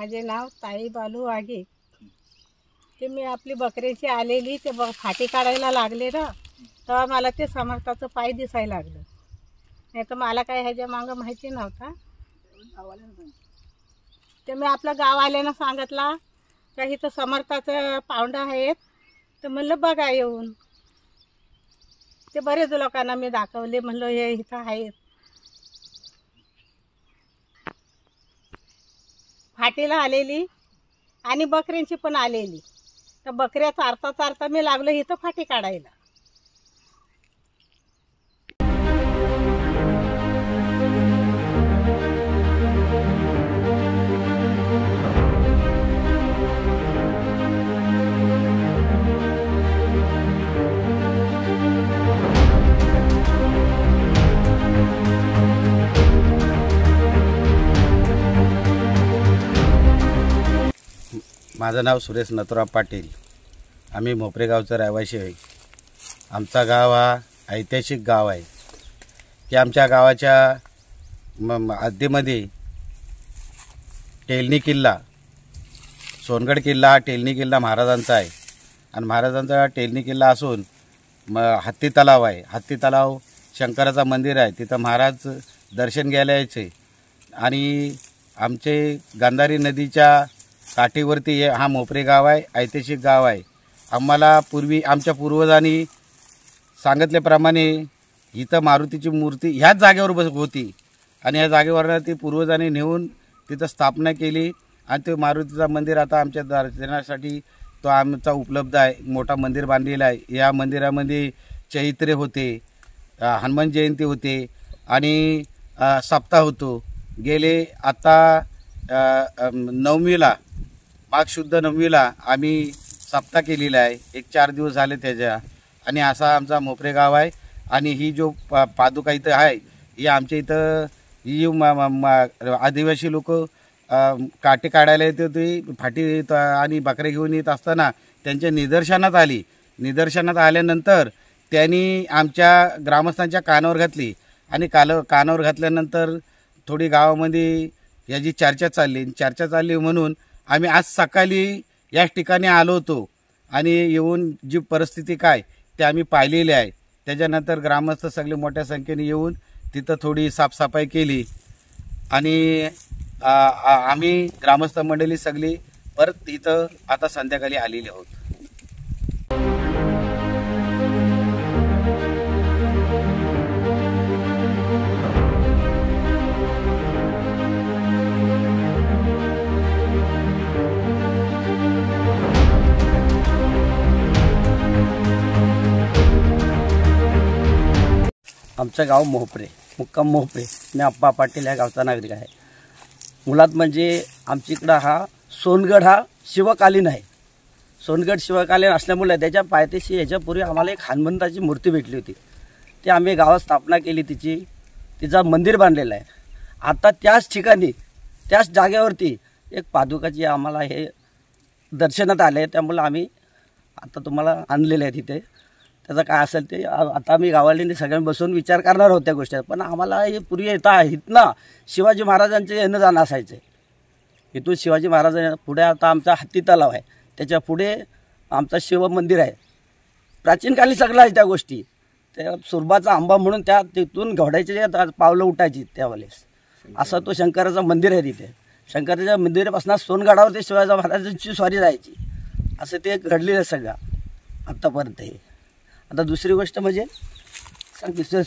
माझे नाव ताई बालू वाघे। ते मी आपली बकऱ्याची आलेली ते फाटी काढायला लागले ना, तेव्हा मला ते समर्थाचं पाय दिसायला लागलं। नाही तर मला काय ह्याच्या मागं माहिती नव्हता। ते मी आपल्या गाववाल्यांना सांगितला का इथं समर्थाचं पावंड आहेत, तर म्हणलं बघा येऊन। ते बरेच लोकांना मी दाखवले, म्हणलं हे इथं आहेत। फाटीला आलेली आणि बकऱ्यांची पण आलेली, तर बकऱ्या चारता चारता मी लागलो इथं फाटी काढायला। माझं नाव सुरेश नथुराम पाटील। आम्ही मोपरे गावचा रहिवासी आहे। आमचा गाव हा ऐतिहासिक गाव आहे की आमच्या गावाच्या हद्दीमध्ये टेलनी किल्ला, सोनगड किल्ला हा टेलनी किल्ला महाराजांचा आहे आणि महाराजांचा टेलनी किल्ला असून हत्ती तलाव आहे। हत्ती तलाव शंकराचा मंदिर आहे, तिथं महाराज दर्शन घ्यायला यायचे आणि आमचे गांधारी नदीच्या काठीवरती हा मोपरे गाव आहे, ऐतिहासिक गाव आहे। आम्हाला पूर्वी आमच्या पूर्वजांनी सांगितल्याप्रमाणे इथं मारुतीची मूर्ती ह्याच जागेवर होती आणि ह्या जागेवर ती पूर्वजांनी नेऊन तिथं स्थापना केली आणि ते मारुतीचा मंदिर आता आमच्या दर्शनासाठी तो आमचा उपलब्ध आहे। मोठा मंदिर बांधलेला आहे। या मंदिरामध्ये चैत्रे होते, हनुमान जयंती होते आणि सप्ताह होतो। गेले आता नवमीला, माघ शुद्ध नवमीला आम्ही सप्ताह केलेला आहे। 1-4 दिवस झाले त्याच्या, आणि असा आमचा मोपरे गाव आहे। आणि ही जो पादुका इथं आहे ही आमच्या इथं ही आदिवासी लोक काटे काढायला येत होते, फाटी आणि बकऱ्या घेऊन येत असताना त्यांच्या निदर्शनात आली। निदर्शनात आल्यानंतर त्यांनी आमच्या ग्रामस्थांच्या कानावर घातली आणि कानावर घातल्यानंतर थोडी गावामध्ये याची चर्चा चालली म्हणून आम्ही आज सकाळी याच ठिकाणी आलो होतो आणि येऊन जी परिस्थिती काय ते आम्ही पाहिलेली आहे। त्याच्यानंतर ग्रामस्थ सगळे मोठ्या संख्येने येऊन तिथं थोडी साफसफाई केली आणि आम्ही ग्रामस्थ मंडळी सगळी परत इथं आता संध्याकाळी आलेली आहोत। आमचं गाव मोपरे, मुक्काम मोपरे। मी अप्पा पाटील या गावचा नागरिक आहे। मुळात म्हणजे आमच्या इकडं हा सोनगड हा शिवकालीन आहे। सोनगड शिवकालीन असल्यामुळे त्याच्या पायथ्याशी याच्यापूर्वी आम्हाला एक हनुमंताची मूर्ती भेटली होती। ती आम्ही गावात स्थापना केली, तिचं मंदिर बांधलेलं आहे। आता त्याच ठिकाणी त्याच जागेवरती एक पादुकाची आम्हाला हे दर्शनात आले, त्यामुळे आम्ही आता तुम्हाला आणलेलं आहे तिथे। त्याचं काय असेल ते आता आम्ही गावाल्यांनी सगळ्यांनी बसून विचार करणार आहोत त्या गोष्टी। पण आम्हाला हे पूर्वी इथनं शिवाजी महाराजांचे येणं जाणं असायचं। इथून शिवाजी महाराज पुढे आता आमचा हत्ती तलाव आहे, त्याच्या पुढे आमचा शिव मंदिर आहे। प्राचीनकाली सगळं आहे त्या गोष्टी। त्या सुरबाचा आंबा म्हणून त्या तिथून घोड्याचे पावलं उठायची त्यावेळेस। असं तो शंकराचं मंदिर आहे तिथे। शंकराच्या मंदिरापासून सोनगडावर ते शिवाजी महाराजांची स्वारी जायची, असं ते घडलेलं सगळं आत्तापर्यंत। हे आता दुसरी गोष्ट म्हणजे सांग दुसऱ्या